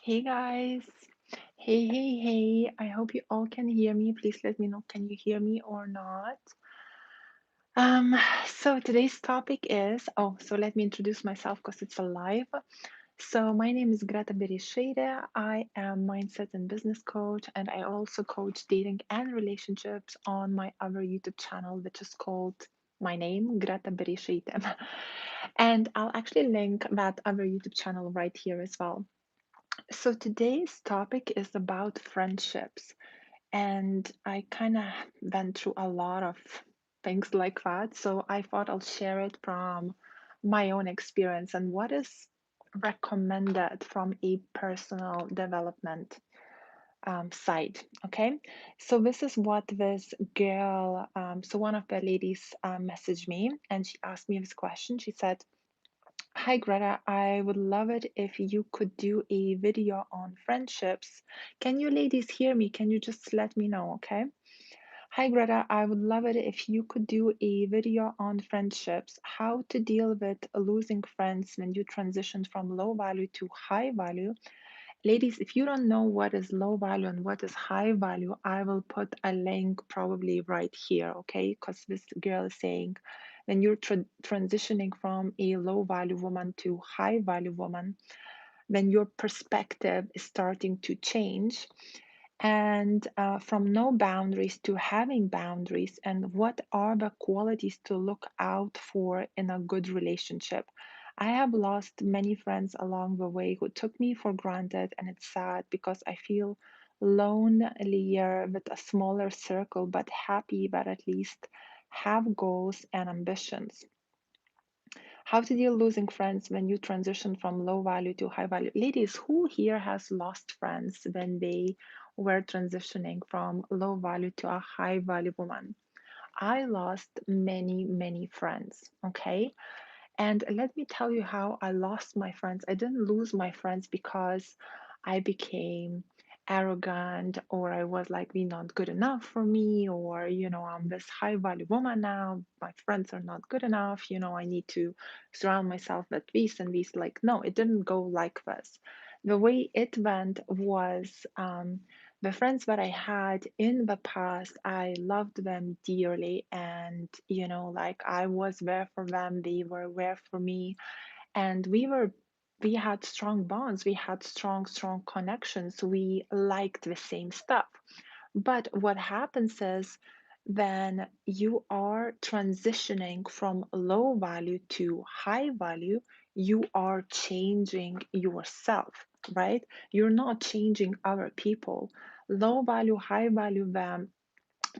Hey guys. Hey. I hope you all can hear me. Please let me know, can you hear me or not? Um, so today's topic is, so let me introduce myself because it's a live. So my name is Greta Bereisaite. I am mindset and business coach, and I also coach dating and relationships on my other YouTube channel, which is called my name, Greta Bereisaite. And I'll actually link that other YouTube channel right here as well. So today's topic is about friendships, and I kind of went through a lot of things like that. So I thought I'll share it from my own experience and what is recommended from a personal development side. Okay, so this is what this girl, so one of the ladies messaged me and she asked me this question. She said, "Hi Greta, I would love it if you could do a video on friendships. Can you ladies hear me? Can you just let me know, okay? Hi Greta, I would love it if you could do a video on friendships, how to deal with losing friends when you transition from low value to high value. Ladies, if you don't know what is low value and what is high value, I will put a link probably right here, okay? Because this girl is saying when you're transitioning from a low value woman to high value woman, when your perspective is starting to change and from no boundaries to having boundaries, and what are the qualities to look out for in a good relationship. I have lost many friends along the way who took me for granted, and it's sad because I feel lonelier with a smaller circle, but happy that at least have goals and ambitions. How to deal losing friends when you transition from low value to high value. Ladies, who here has lost friends when they were transitioning from low value to a high value woman? I lost many friends, okay? And let me tell you how I lost my friends. I didn't lose my friends because I became arrogant or I was like, "Be not good enough for me," or, "I'm this high value woman now. My friends are not good enough. I need to surround myself with this and this." Like, no, it didn't go like this. The way it went was the friends that I had in the past, I loved them dearly. And, like I was there for them, they were there for me. And we had strong bonds, we had strong connections, we liked the same stuff. But what happens is when you are transitioning from low value to high value, you are changing yourself, right? You're not changing other people. Low value, high value, the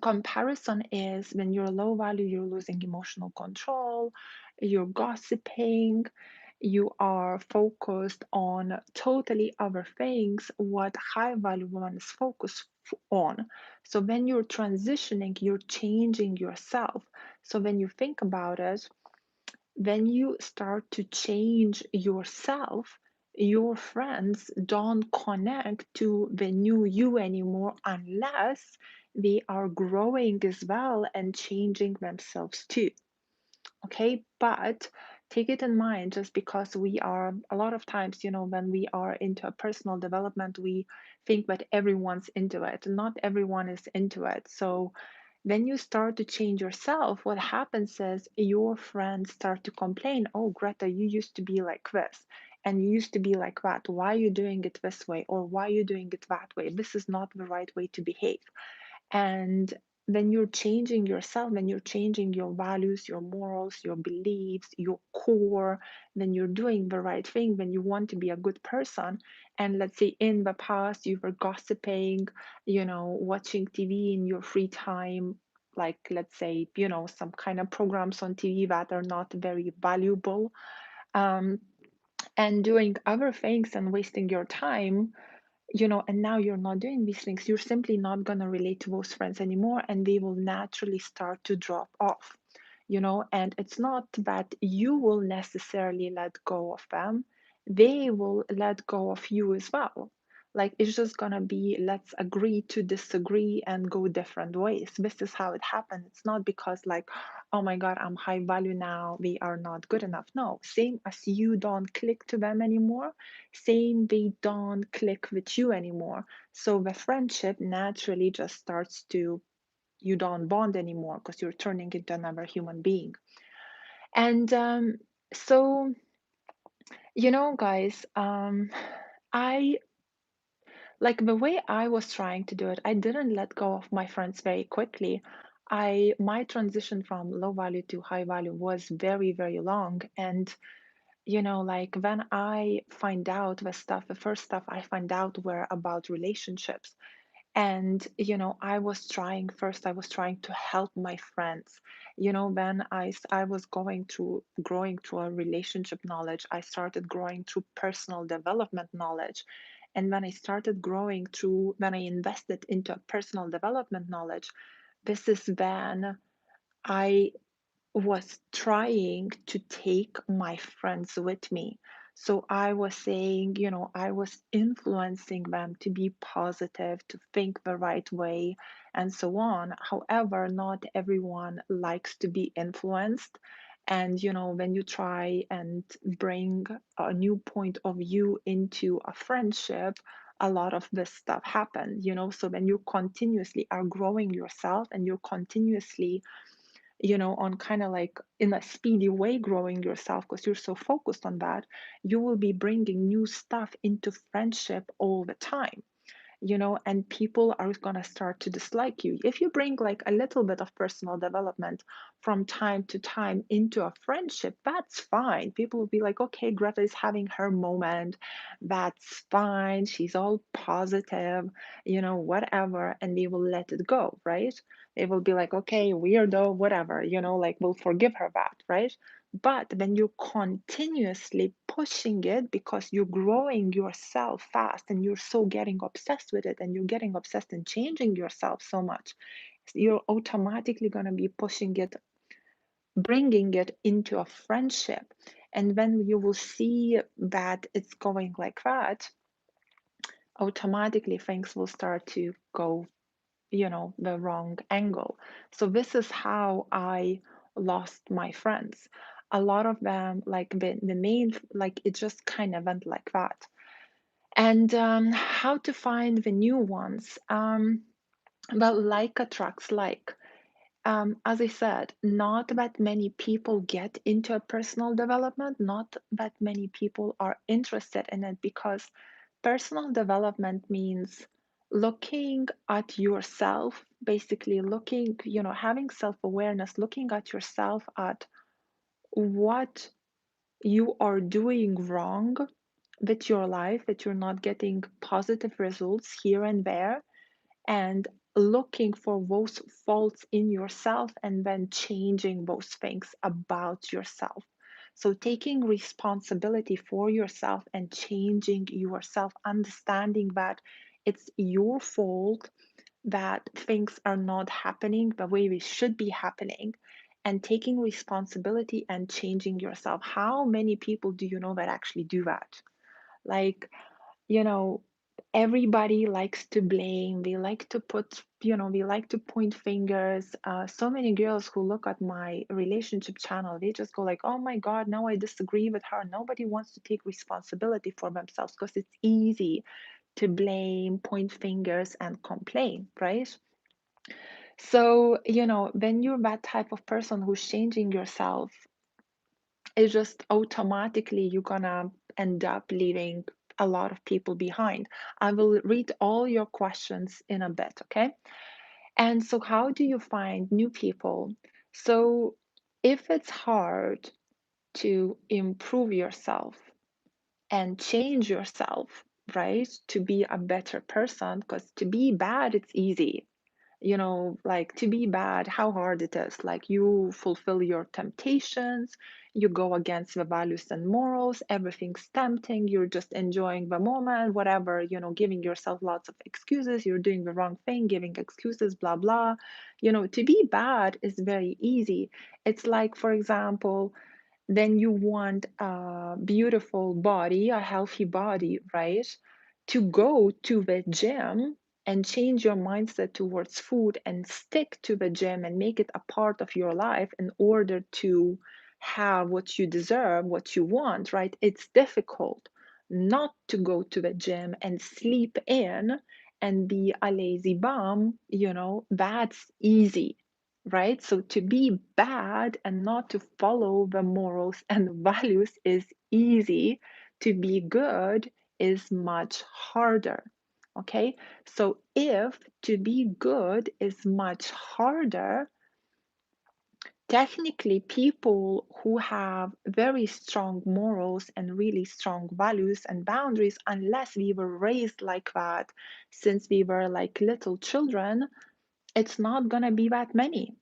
comparison is when you're low value, you're losing emotional control, you're gossiping, you are focused on totally other things, what high value woman is focused on. So when you're transitioning, you're changing yourself. So when you think about it, when you start to change yourself, your friends don't connect to the new you anymore unless they are growing as well and changing themselves too. Okay, but take it in mind, just because we are a lot of times, when we are into a personal development, we think that everyone's into it. Not everyone is into it. So when you start to change yourself, what happens is your friends start to complain, "Oh, Greta, you used to be like this, and you used to be like that. Why are you doing it this way? Or why are you doing it that way? This is not the right way to behave." And when you're changing yourself, when you're changing your values, your morals, your beliefs, your core, then you're doing the right thing, when you want to be a good person. And let's say in the past you were gossiping, watching TV in your free time, like let's say, some kind of programs on TV that are not very valuable, um, and doing other things and wasting your time, and now you're not doing these things, you're simply not going to relate to those friends anymore, and they will naturally start to drop off, and it's not that you will necessarily let go of them, they will let go of you as well. Like it's just gonna be let's agree to disagree and go different ways. This is how it happened. It's not because like, oh my God, I'm high value now, they are not good enough. No, same as you don't click to them anymore, same they don't click with you anymore. So the friendship naturally just starts to, you don't bond anymore because you're turning into another human being. And so, guys, I like the way I was trying to do it, I didn't let go of my friends very quickly. My transition from low value to high value was very, very long. And, like when I find out the stuff, the first stuff I find out were about relationships. And, I was trying to help my friends. When I was growing through a relationship knowledge, I started growing through personal development knowledge. And when I invested into personal development knowledge, this is when I was trying to take my friends with me. So I was saying, I was influencing them to be positive, to think the right way, and so on. However, not everyone likes to be influenced. And, when you try and bring a new point of view into a friendship, a lot of this stuff happens, So when you continuously are growing yourself and you're continuously on kind of like in a speedy way growing yourself because you're so focused on that, you will be bringing new stuff into friendship all the time, and people are going to start to dislike you. If you bring like a little bit of personal development from time to time into a friendship, that's fine. People will be like, okay, Greta is having her moment. That's fine. She's all positive, whatever. And they will let it go, right? They will be like, okay, weirdo, whatever, like we'll forgive her that, right? But when you're continuously pushing it because you're growing yourself fast and you're so getting obsessed with it and you're getting obsessed in changing yourself so much, you're automatically going to be pushing it, bringing it into a friendship. And when you will see that it's going like that, automatically things will start to go the wrong angle. So this is how I lost my friends. A lot of them, like the main, like it just kind of went like that. And how to find the new ones? Well, like attracts like. As I said, not that many people get into a personal development, not that many people are interested in it because personal development means looking at yourself, basically looking, having self awareness, looking at yourself at what you are doing wrong with your life, that you're not getting positive results here and there, and looking for those faults in yourself and then changing those things about yourself. So, taking responsibility for yourself and changing yourself, understanding that it's your fault that things are not happening the way they should be happening, and taking responsibility and changing yourself. How many people do you know that actually do that? Like, you know, everybody likes to blame. They like to they like to point fingers. So many girls who look at my relationship channel, they just go like, oh my God, now I disagree with her. Nobody wants to take responsibility for themselves because it's easy to blame, point fingers, and complain, right? So, when you're that type of person who's changing yourself, it's just automatically you're gonna end up leaving a lot of people behind. I will read all your questions in a bit, okay? And so, how do you find new people? So, if it's hard to improve yourself and change yourself, right, to be a better person, because to be bad, it's easy, like to be bad, how hard it is. Like you fulfill your temptations, you go against the values and morals, everything's tempting, you're just enjoying the moment, whatever, giving yourself lots of excuses, you're doing the wrong thing, giving excuses, blah, blah. To be bad is very easy. It's like, for example, then you want a beautiful body, a healthy body, right? to go to the gym and change your mindset towards food and stick to the gym and make it a part of your life in order to have what you deserve, what you want, right? It's difficult not to go to the gym and sleep in and be a lazy bum, that's easy, right? So to be bad and not to follow the morals and values is easy. To be good is much harder. Okay, so if to be good is much harder, technically, people who have very strong morals and really strong values and boundaries, unless we were raised like that since we were like little children, it's not gonna be that many,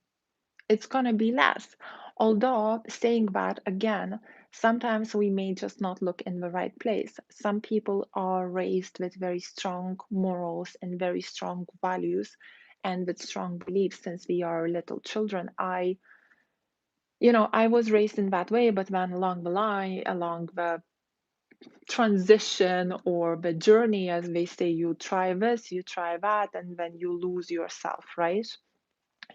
it's going to be less. Although, saying that again, sometimes we may just not look in the right place. Some people are raised with very strong morals and very strong values and with strong beliefs since we are little children. I was raised in that way, but then along the line, along the transition or the journey, as they say, you try this, you try that, and then you lose yourself, right?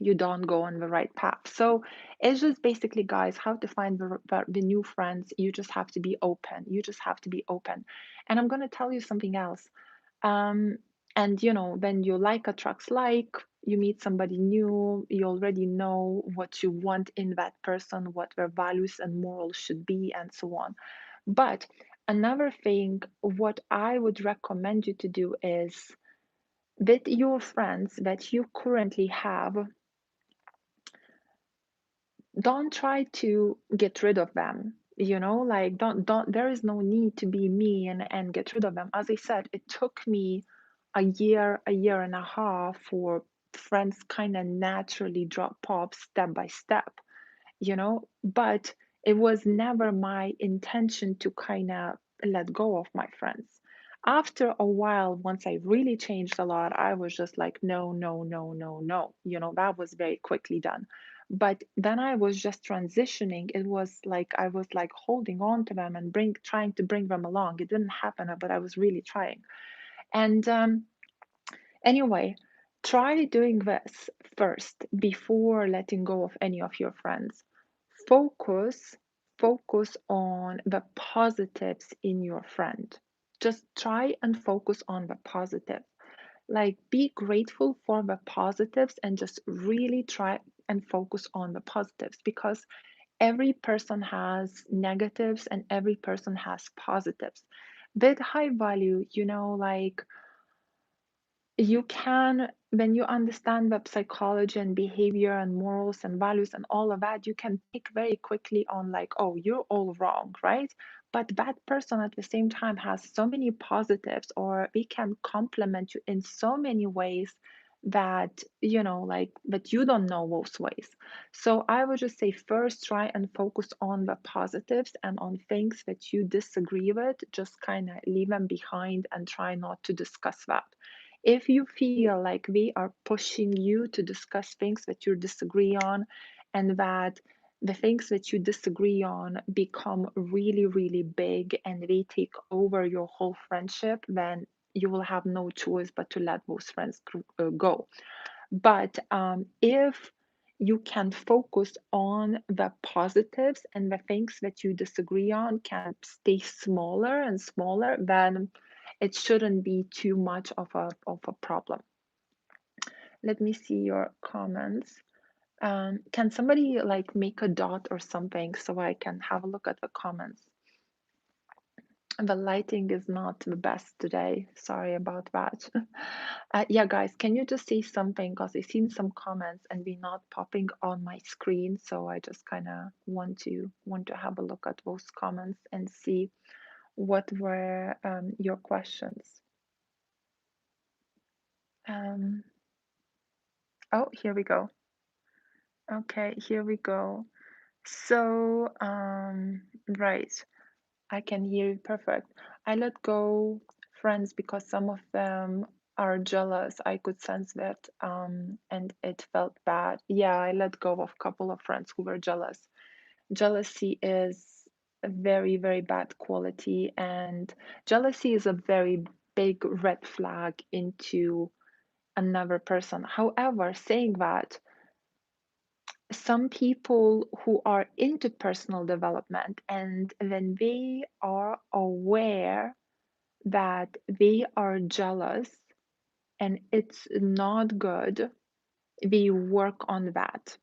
You don't go on the right path. So it's just basically, guys, how to find the new friends. You just have to be open. You just have to be open. And I'm going to tell you something else. Um, and when you like attracts like, you meet somebody new, you already know what you want in that person, what their values and morals should be, and so on. But another thing, what I would recommend you to do is with your friends that you currently have, don't try to get rid of them, like don't there is no need to be mean and get rid of them. As I said, it took me a year and a half for friends kind of naturally drop off step by step, but it was never my intention to kind of let go of my friends. After a while, once I really changed a lot, I was just like, no, no, no, no, no. That was very quickly done. But then I was just transitioning. It was like I was like holding on to them and trying to bring them along. It didn't happen, but I was really trying. And anyway, try doing this first before letting go of any of your friends. Focus, focus on the positives in your friend. Just try and focus on the positive. Like be grateful for the positives and just really try and focus on the positives because every person has negatives and every person has positives. With high value, like you can, when you understand the psychology and behavior and morals and values and all of that, you can pick very quickly on like, oh, you're all wrong, right? But that person at the same time has so many positives, or they can complement you in so many ways that like that you don't know those ways. So I would just say first try and focus on the positives, and on things that you disagree with just kind of leave them behind and try not to discuss that. If you feel like they are pushing you to discuss things that you disagree on, and that the things that you disagree on become really, really big and they take over your whole friendship, then you will have no choice but to let those friends go. But if you can focus on the positives and the things that you disagree on can stay smaller and smaller, then it shouldn't be too much of a problem. Let me see your comments. Can somebody like make a dot or something so I can have a look at the comments? The lighting is not the best today. Sorry about that. Yeah, guys, can you just say something? Because I've seen some comments and they're not popping on my screen, so I just kind of want to have a look at those comments and see what were your questions. Um, oh, here we go. Okay, here we go. So, right. I can hear you perfect. I let go friends because some of them are jealous. I could sense that, and it felt bad. Yeah, I let go of a couple of friends who were jealous. Jealousy is a very, very bad quality, and jealousy is a very big red flag into another person. However, saying that, some people who are into personal development and when they are aware that they are jealous and it's not good, we work on that,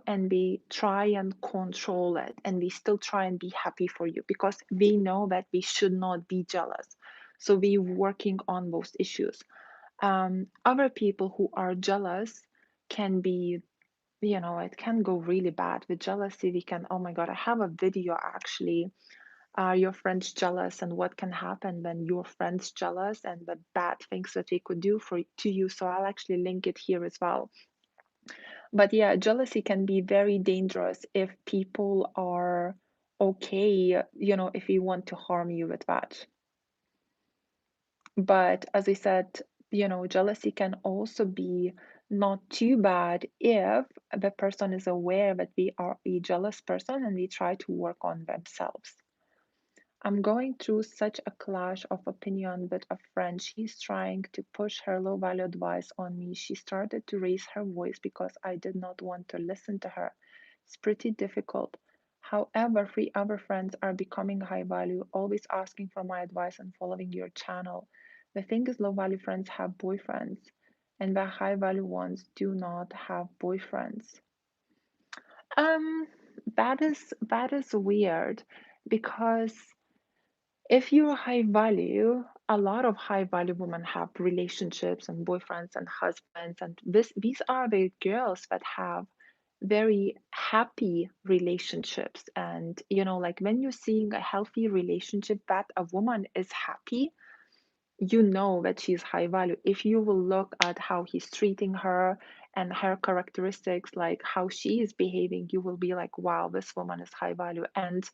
and we try and control it and we still try and be happy for you because we know that we should not be jealous. So we working on those issues. Other people who are jealous can be, it can go really bad with jealousy. We can, oh my God, I have a video actually. Are your friends jealous and what can happen when your friends jealous and the bad things that they could do for to you? So I'll actually link it here as well. But yeah, jealousy can be very dangerous if people are okay, if we want to harm you with that. But as I said, jealousy can also be not too bad if the person is aware that we are a jealous person and we try to work on themselves. I'm going through such a clash of opinion with a friend. She's trying to push her low value advice on me. She started to raise her voice because I did not want to listen to her. It's pretty difficult. However, three other friends are becoming high value, always asking for my advice and following your channel. The thing is, low value friends have boyfriends, and the high value ones do not have boyfriends. Um, that is weird because if you're high value, a lot of high value women have relationships and boyfriends and husbands, and these are the girls that have very happy relationships. And like when you're seeing a healthy relationship that a woman is happy, you know that she's high value. If you will look at how he's treating her and her characteristics, like how she is behaving, you will be like, wow, this woman is high value. And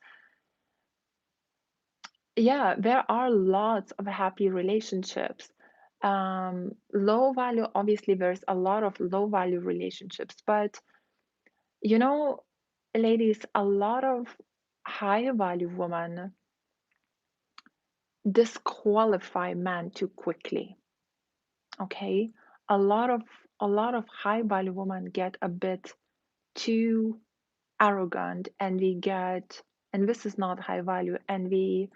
yeah, there are lots of happy relationships. Low value, obviously, there's a lot of low value relationships, but you know, ladies, a lot of high value women disqualify men too quickly. Okay, a lot of high value women get a bit too arrogant, and we get, and this is not high value, and we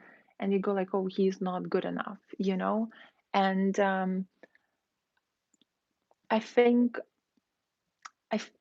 go like, oh, he's not good enough. And I think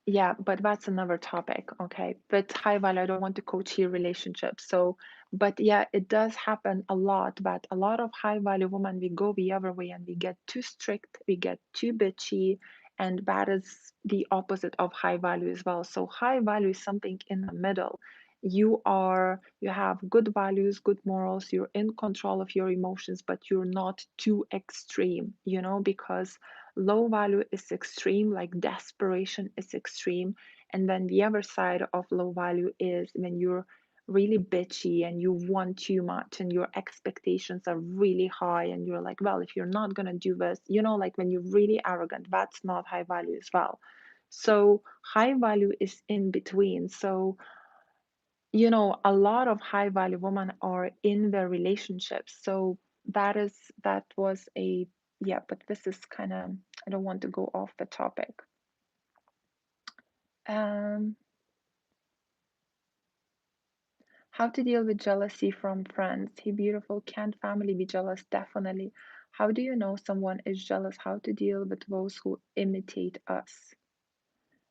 yeah, but that's another topic, okay? But high value, I don't want to coach here relationships. So, but yeah, it does happen a lot that a lot of high value women, we go the other way and we get too strict, we get too bitchy, and that is the opposite of high value as well. So high value is something in the middle. You have good values, good morals, you're in control of your emotions, but you're not too extreme, because low value is extreme, like desperation is extreme. And then the other side of low value is when you're really bitchy and you want too much and your expectations are really high and you're like, well, if you're not going to do this, like when you're really arrogant, that's not high value as well. So high value is in between. So a lot of high value women are in their relationships. So that was a, yeah, but this is kind of, I don't want to go off the topic. Um, how to deal with jealousy from friends. Hey, beautiful. Can family be jealous? Definitely. How do you know someone is jealous? How to deal with those who imitate us?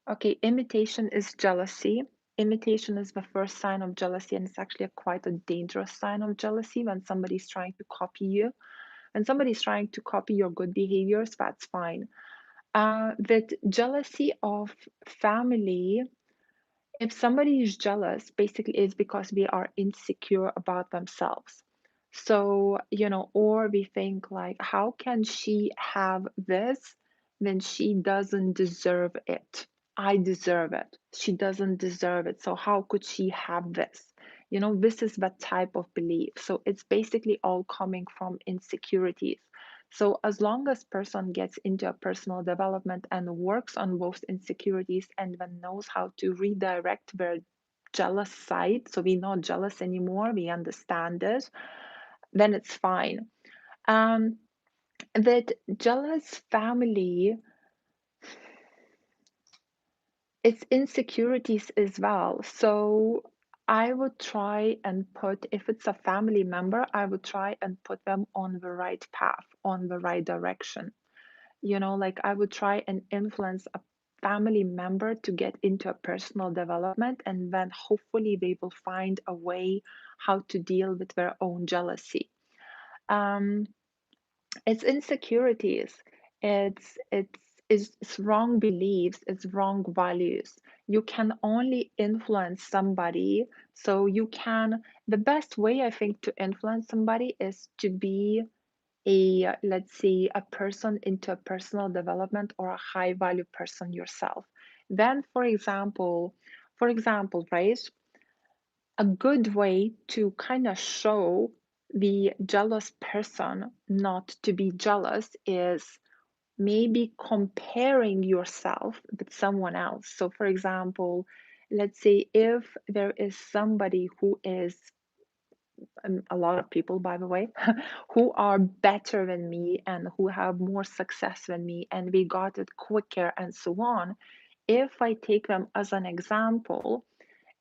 Okay, imitation is jealousy. Imitation is the first sign of jealousy, and it's actually quite a dangerous sign of jealousy when somebody's trying to copy you. When somebody's trying to copy your good behaviors, that's fine. With jealousy of family, if somebody is jealous, basically it's because we are insecure about themselves. So, or we think like, how can she have this when she doesn't deserve it? I deserve it. She doesn't deserve it. So how could she have this? This is that type of belief. So it's basically all coming from insecurities. So as long as person gets into a personal development and works on those insecurities and then knows how to redirect their jealous side, so we're not jealous anymore, we understand it, then it's fine. Um, that jealous family, it's insecurities as well. So I would try and put, if it's a family member, I would try and put them on the right path, on the right direction. Like I would try and influence a family member to get into a personal development, and then hopefully they will find a way how to deal with their own jealousy. Um, it's insecurities, it's wrong beliefs, it's wrong values. You can only influence somebody, so you can, the best way I think to influence somebody is to be a, let's say, a person into a personal development or a high value person yourself. Then for example, right, a good way to kind of show the jealous person not to be jealous is maybe comparing yourself with someone else. So for example, let's say if there is somebody who is, a lot of people, by the way, who are better than me and who have more success than me, and we got it quicker and so on. If I take them as an example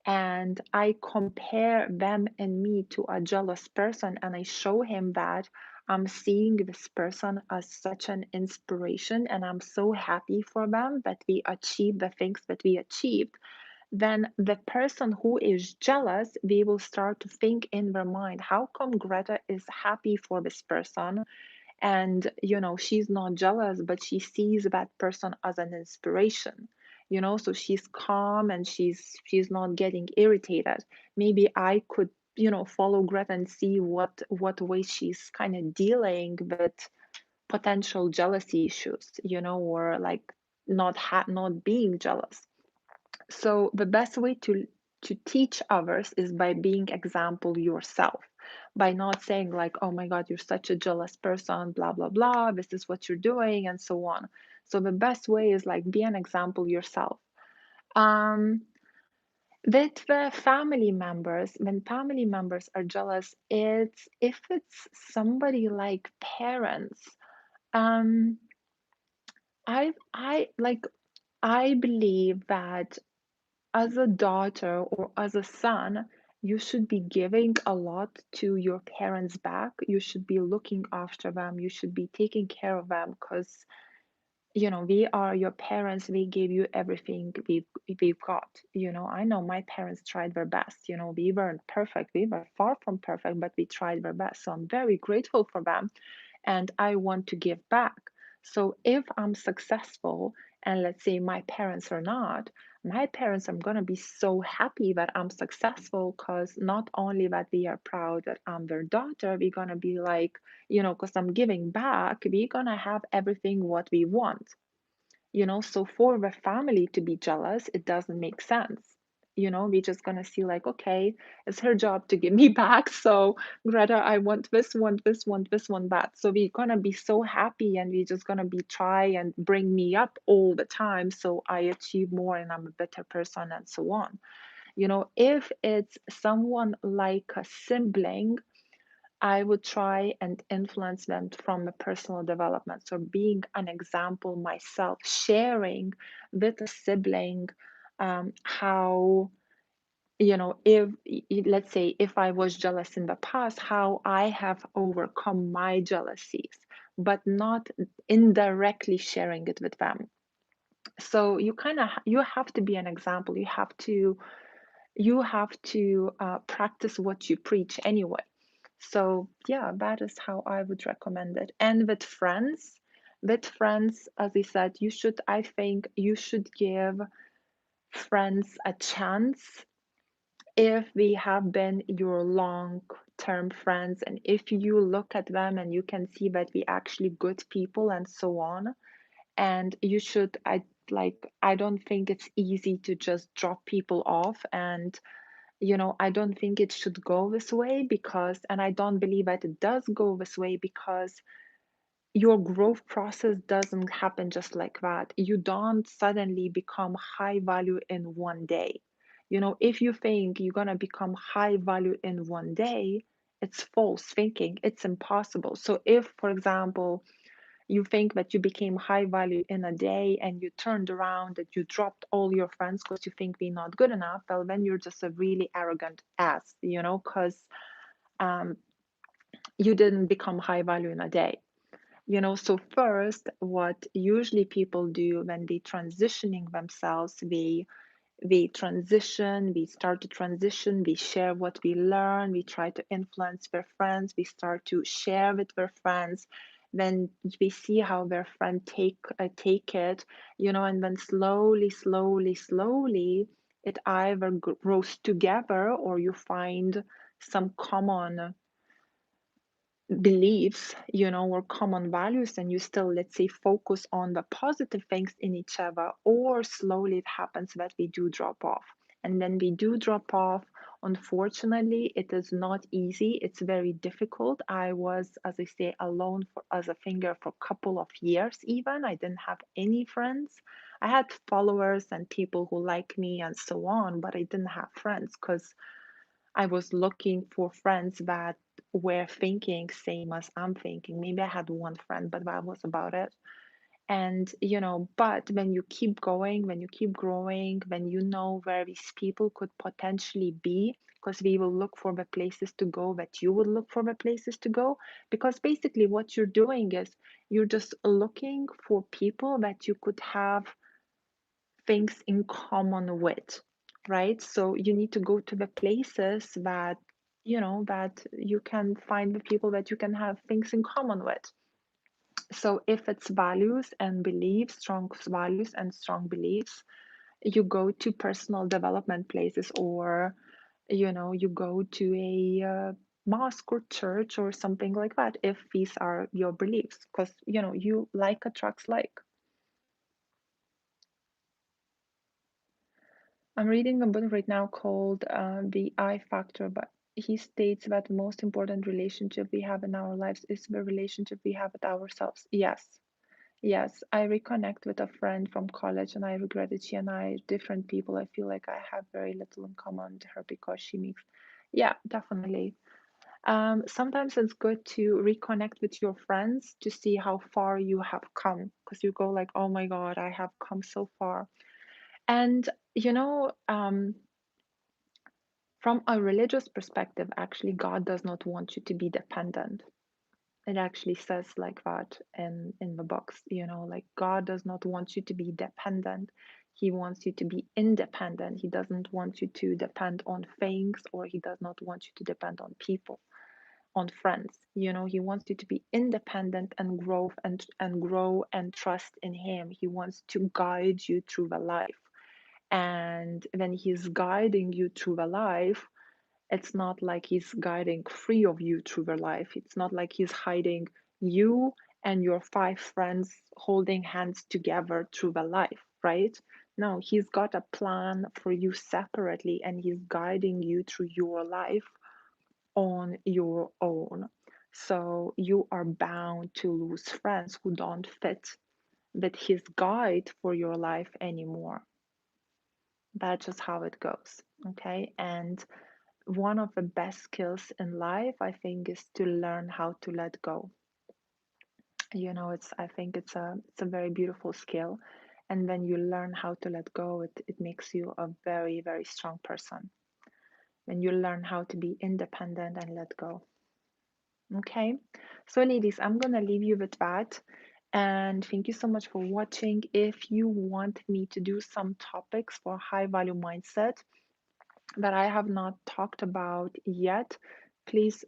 and I compare them and me to a jealous person, and I show him that I'm seeing this person as such an inspiration and I'm so happy for them that we achieved the things that we achieved, then the person who is jealous, they will start to think in their mind, how come Greta is happy for this person? And, she's not jealous, but she sees that person as an inspiration. So she's calm and she's not getting irritated. Maybe I could, follow Greta and see what way she's kind of dealing with potential jealousy issues, or like not being jealous. So the best way to teach others is by being example yourself, by not saying like, oh my God, you're such a jealous person, blah, blah, blah, this is what you're doing, and so on. So the best way is like be an example yourself. Um, with the family members, when family members are jealous, it's if it's somebody like parents, um, I like I believe that as a daughter or as a son, you should be giving a lot to your parents back. You should be looking after them. You should be taking care of them because, we are your parents. We gave you everything we've got. I know my parents tried their best. We weren't perfect. We were far from perfect, but we tried their best. So I'm very grateful for them and I want to give back. So if I'm successful, and let's say my parents are not, my parents are going to be so happy that I'm successful because not only that they are proud that I'm their daughter, we're going to be like, because I'm giving back, we're going to have everything what we want. So for the family to be jealous, it doesn't make sense. We're just gonna see like, okay, it's her job to give me back. So Greta, I want this one, this one, this one, that. So we're gonna be so happy and we're just gonna be try and bring me up all the time so I achieve more and I'm a better person and so on. If it's someone like a sibling, I would try and influence them from a personal development. So being an example myself, sharing with a sibling how, if let's say if I was jealous in the past, how I have overcome my jealousies, but not indirectly sharing it with them. So you have to be an example. You have to practice what you preach anyway. So yeah, that is how I would recommend it. And with friends, as I said, I think you should give friends a chance if they have been your long-term friends, and if you look at them and you can see that we actually good people and so on. And I don't think it's easy to just drop people off, and I don't think it should go this way because, and I don't believe that it does go this way because your growth process doesn't happen just like that. You don't suddenly become high value in one day. If you think you're going to become high value in one day, It's false thinking. It's impossible. So if, for example, you think that you became high value in a day and you turned around that you dropped all your friends because you think they're not good enough, well, then you're just a really arrogant ass, because um, you didn't become high value in a day. So first, what usually people do when they transitioning themselves, we transition, we start to transition, we share what we learn, we try to influence their friends, we start to share with their friends. Then we see how their friend take it, and then slowly, slowly, slowly, it either grows together or you find some common beliefs, or common values, and you still, let's say, focus on the positive things in each other, or slowly it happens that we do drop off. And then we do drop off. Unfortunately, it is not easy. It's very difficult. I was, as I say, alone as a finger for a couple of years even. I didn't have any friends. I had followers and people who like me and so on, but I didn't have friends because I was looking for friends that were thinking same as I'm thinking. Maybe I had one friend, but that was about it. And but when you keep going, when you keep growing, when you know where these people could potentially be, because we will look for the places to go that you would look for the places to go. Because basically what you're doing is you're just looking for people that you could have things in common with, right? So you need to go to the places that you can find the people that you can have things in common with. So if it's values and beliefs, strong values and strong beliefs, you go to personal development places, or you go to a mosque or church or something like that, if these are your beliefs, because you like attracts like. I'm reading a book right now called The I Factor, but he states that the most important relationship we have in our lives is the relationship we have with ourselves. Yes, yes. I reconnect with a friend from college and I regret it. She and I are different people. I feel like I have very little in common with her because she makes, yeah, definitely. Sometimes it's good to reconnect with your friends to see how far you have come, because you go like, oh my God, I have come so far. And from a religious perspective, actually, God does not want you to be dependent. It actually says like that in the books, like God does not want you to be dependent. He wants you to be independent. He doesn't want you to depend on things, or he does not want you to depend on people, on friends. He wants you to be independent and grow and trust in him. He wants to guide you through the life. And when he's guiding you through the life, it's not like he's guiding three of you through their life. It's not like he's hiding you and your five friends holding hands together through the life, right? No, he's got a plan for you separately and he's guiding you through your life on your own. So you are bound to lose friends who don't fit with his guide for your life anymore. That's just how it goes. Okay. And one of the best skills in life, I think, is to learn how to let go. I think it's a very beautiful skill. And when you learn how to let go, it makes you a very, very strong person. When you learn how to be independent and let go. Okay. So ladies, I'm gonna leave you with that. And thank you so much for watching. If you want me to do some topics for high value mindset that I have not talked about yet, please,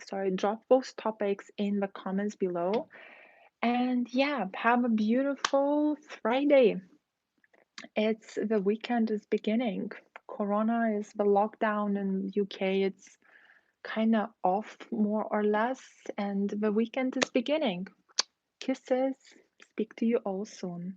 sorry, drop those topics in the comments below. And yeah, have a beautiful Friday. It's the weekend is beginning. Corona is the lockdown in UK. It's kind of off more or less, and the weekend is beginning. Kisses. Speak to you all soon.